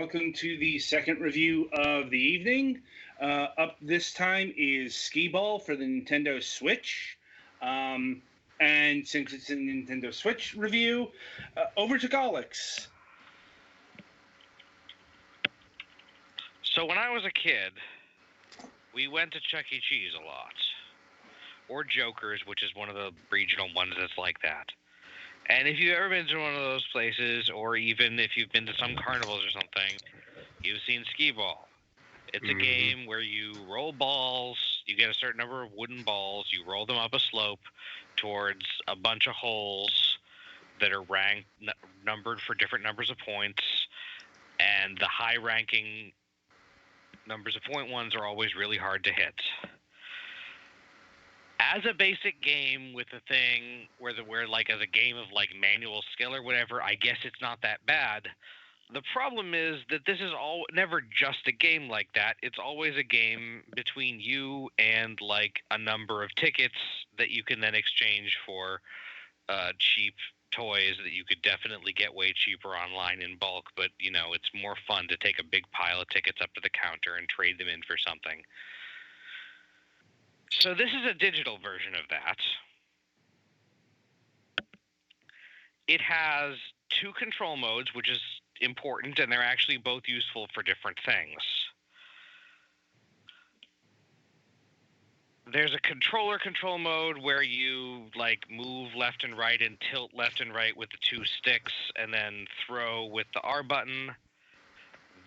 welcome to the second review of the evening. Up this time is Skee-Ball for the Nintendo Switch. And since it's a Nintendo Switch review, over to Golix. So when I was a kid, we went to Chuck E. Cheese a lot. Or Joker's, which is one of the regional ones that's like that. And if you've ever been to one of those places, or even if you've been to some carnivals or something, you've seen Skee-Ball. It's a game where you roll balls, you get a certain number of wooden balls, you roll them up a slope towards a bunch of holes that are ranked, numbered for different numbers of points, and the high-ranking numbers of point ones are always really hard to hit. As a basic game with a thing where as a game of like manual skill or whatever, I guess it's not that bad. The problem is that this is never just a game like that. It's always a game between you and like a number of tickets that you can then exchange for cheap toys that you could definitely get way cheaper online in bulk. But it's more fun to take a big pile of tickets up to the counter and trade them in for something. So this is a digital version of that. It has two control modes, which is important, and they're actually both useful for different things. There's a controller control mode where you move left and right and tilt left and right with the two sticks and then throw with the R button.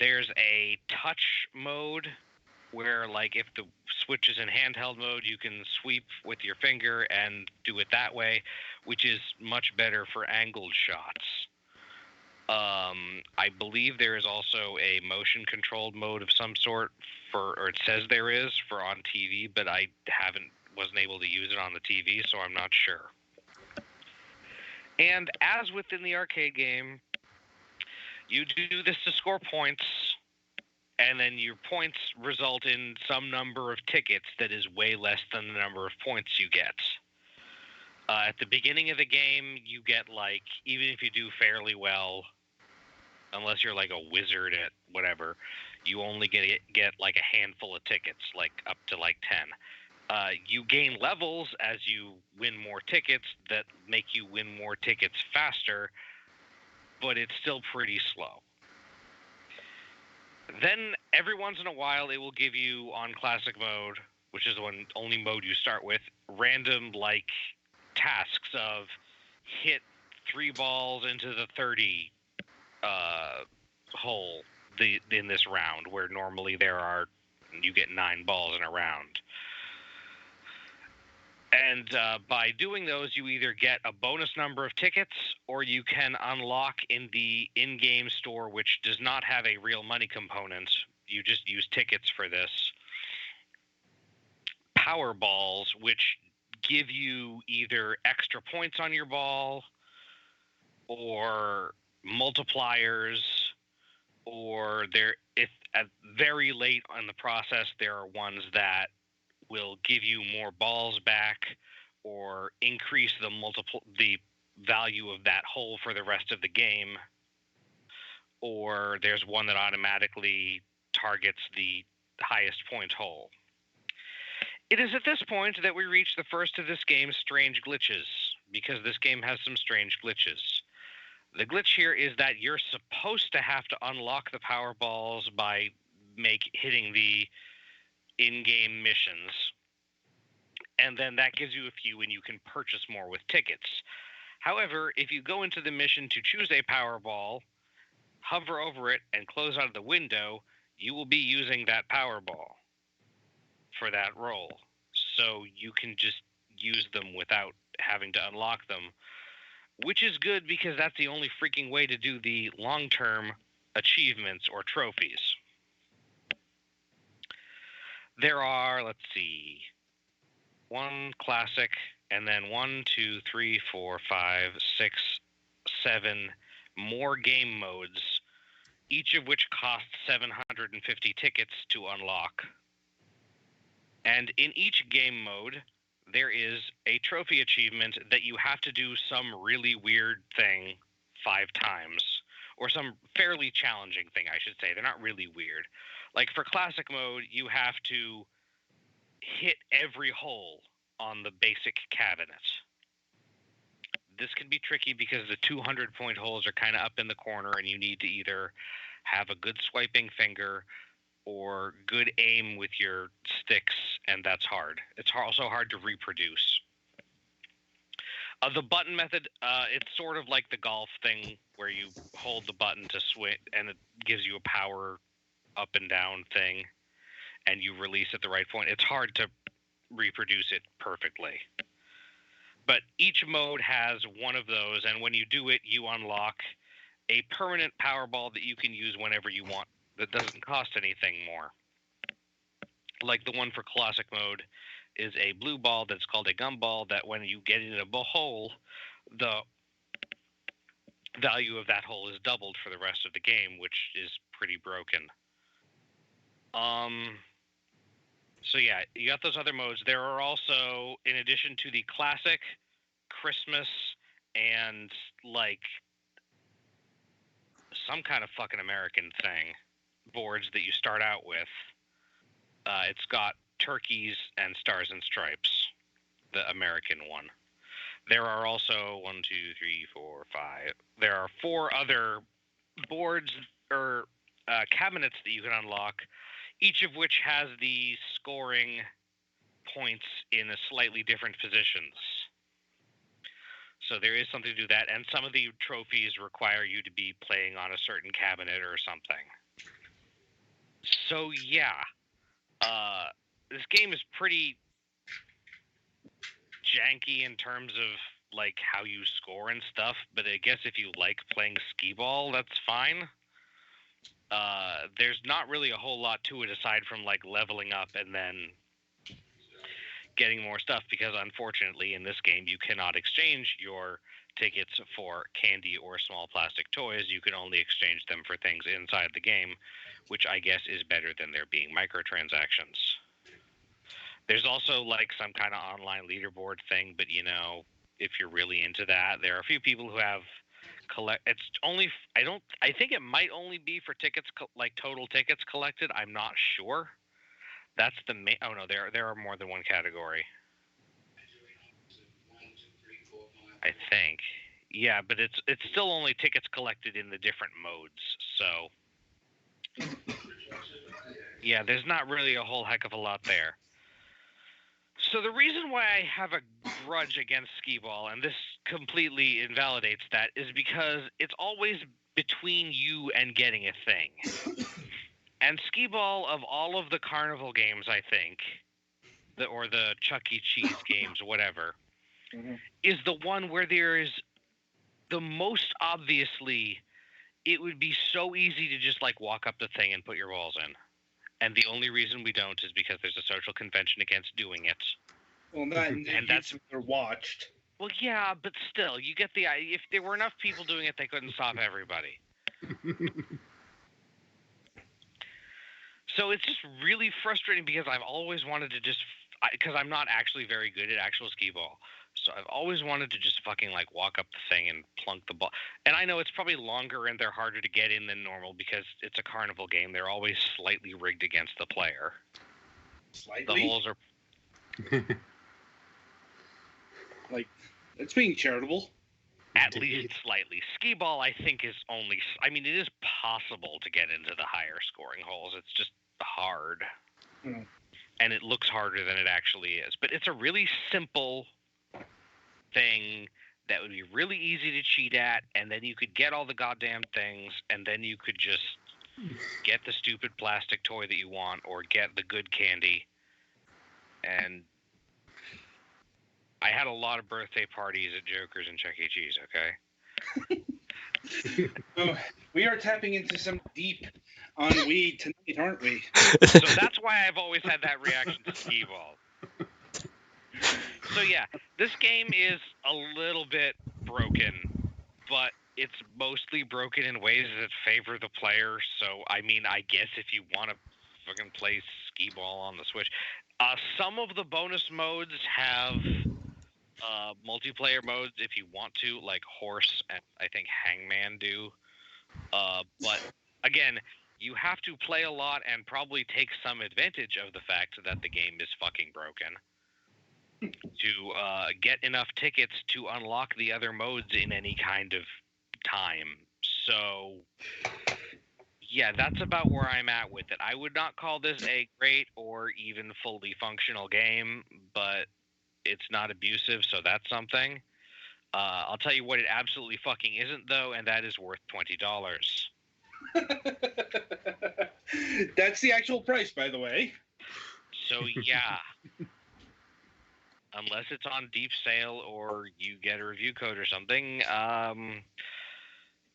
There's a touch mode where if the Switch is in handheld mode, you can sweep with your finger and do it that way, which is much better for angled shots. I believe there is also a motion controlled mode of some sort or it says there is for on TV, but I wasn't able to use it on the TV, so I'm not sure. And as within the arcade game, you do this to score points, and then your points result in some number of tickets that is way less than the number of points you get. At the beginning of the game, you get even if you do fairly well, unless you're a wizard at whatever, you only get a handful of tickets, up to 10. You gain levels as you win more tickets that make you win more tickets faster, but it's still pretty slow. Then every once in a while, it will give you on classic mode, which is the only mode you start with, random tasks of hit 3 balls into the 30 hole in this round, where normally you get 9 balls in a round. And by doing those, you either get a bonus number of tickets, or you can unlock in the in-game store, which does not have a real money component. You just use tickets for this. Power balls, which give you either extra points on your ball, or multipliers, or if at very late in the process, there are ones that will give you more balls back or increase the value of that hole for the rest of the game. Or there's one that automatically targets the highest point hole. It is at this point that we reach the first of this game's strange glitches, because this game has some strange glitches. The glitch here is that you're supposed to have to unlock the power balls by hitting the in-game missions, and then that gives you a few and you can purchase more with tickets. However, if you go into the mission to choose a Powerball, hover over it, and close out of the window, you will be using that Powerball for that roll. So you can just use them without having to unlock them, which is good because that's the only freaking way to do the long-term achievements or trophies. There are, let's see, 1 classic, and then 1, 2, 3, 4, 5, 6, 7 more game modes, each of which cost 750 tickets to unlock. And in each game mode, there is a trophy achievement that you have to do some really weird thing 5 times, or some fairly challenging thing, I should say. They're not really weird. Like for classic mode, you have to hit every hole on the basic cabinet. This can be tricky because the 200-point holes are kind of up in the corner, and you need to either have a good swiping finger or good aim with your sticks, and that's hard. It's also hard to reproduce. The button method, it's sort of like the golf thing where you hold the button to swing, and it gives you a power up and down thing, and you release at the right point. It's hard to reproduce it perfectly. But each mode has one of those, and when you do it, you unlock a permanent Powerball that you can use whenever you want that doesn't cost anything more. Like the one for classic mode is a blue ball that's called a gumball that when you get in a hole, the value of that hole is doubled for the rest of the game, which is pretty broken. So yeah, you got those other modes. There are also, in addition to the classic, Christmas, and like some kind of fucking American thing, boards that you start out with. It's got turkeys and stars and stripes, the American one. There are also 1, 2, 3, 4, 5. There are 4 other boards or cabinets that you can unlock, each of which has the scoring points in a slightly different positions. So there is something to do that, and some of the trophies require you to be playing on a certain cabinet or something. So yeah, this game is pretty janky in terms of like how you score and stuff, but I guess if you like playing Skee-Ball, that's fine. There's not really a whole lot to it aside from like leveling up and then getting more stuff, because unfortunately in this game you cannot exchange your tickets for candy or small plastic toys. You can only exchange them for things inside the game, which I guess is better than there being microtransactions. There's also like some kind of online leaderboard thing, but you know, if you're really into that, there are a few people who have it's only, I think it might only be for tickets, like total tickets collected. I'm not sure. That's the main. Oh no, there are more than one category. I think. Yeah, but it's still only tickets collected in the different modes. So yeah, there's not really a whole heck of a lot there. So the reason why I have a grudge against Skee-Ball, and this completely invalidates that, is because it's always between you and getting a thing. And Skee-Ball, of all of the carnival games, I think, or the Chuck E. Cheese games, whatever, is the one where there is the most obviously, it would be so easy to just like walk up the thing and put your balls in. And the only reason we don't is because there's a social convention against doing it. Well, and that's they're watched. Well, yeah, but still, you get the, if there were enough people doing it, they couldn't stop everybody. So it's just really frustrating because I've always wanted to just, because I'm not actually very good at actual Skee-Ball. So I've always wanted to just fucking like walk up the thing and plunk the ball. And I know it's probably longer and they're harder to get in than normal because it's a carnival game. They're always slightly rigged against the player. Slightly? The holes are... like, it's being charitable. At least slightly. Skee-Ball, I think, is only... I mean, it is possible to get into the higher scoring holes. It's just hard. Mm. And it looks harder than it actually is. But it's a really simple thing that would be really easy to cheat at, and then you could get all the goddamn things, and then you could just get the stupid plastic toy that you want, or get the good candy. And I had a lot of birthday parties at Joker's and Chuck E. Cheese, okay? Oh, we are tapping into some deep on weed tonight, aren't we? So that's why I've always had that reaction to Skee-Ball. So yeah, this game is a little bit broken, but it's mostly broken in ways that favor the player. So, I mean, I guess if you want to fucking play Skee-Ball on the Switch. Some of the bonus modes have multiplayer modes if you want to, like Horse and I think Hangman do. But again, you have to play a lot and probably take some advantage of the fact that the game is fucking broken to get enough tickets to unlock the other modes in any kind of time. So, yeah, that's about where I'm at with it. I would not call this a great or even fully functional game, but it's not abusive, so that's something. I'll tell you what it absolutely fucking isn't, though, and that is worth $20. That's the actual price, by the way. So, yeah. Unless it's on deep sale or you get a review code or something,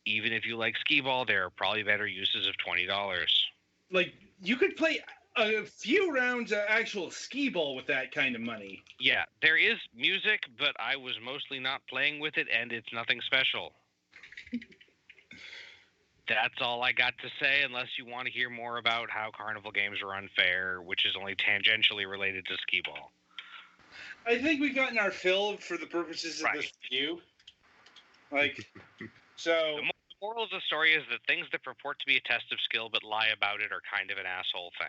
even if you like Skee-Ball, there are probably better uses of $20. Like, you could play a few rounds of actual Skee-Ball with that kind of money. Yeah, there is music, but I was mostly not playing with it, and it's nothing special. That's all I got to say, unless you want to hear more about how carnival games are unfair, which is only tangentially related to Skee-Ball. I think we've gotten our fill for the purposes of this review. Like, so... The moral of the story is that things that purport to be a test of skill but lie about it are kind of an asshole thing.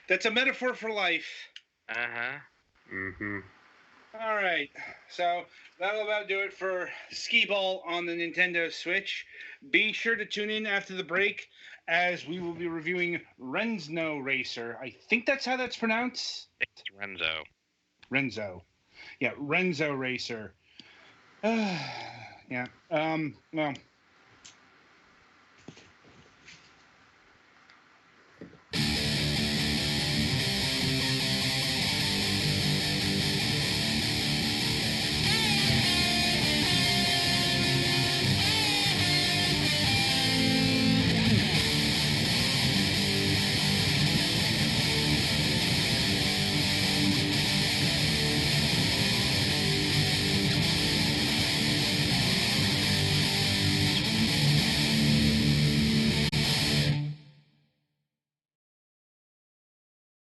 That's a metaphor for life. Uh-huh. Mm-hmm. All right, so that'll about do it for Skee-Ball on the Nintendo Switch. Be sure to tune in after the break, as we will be reviewing Renzo Racer. I think that's how that's pronounced. It's Renzo. Yeah, Renzo Racer. Yeah. Well,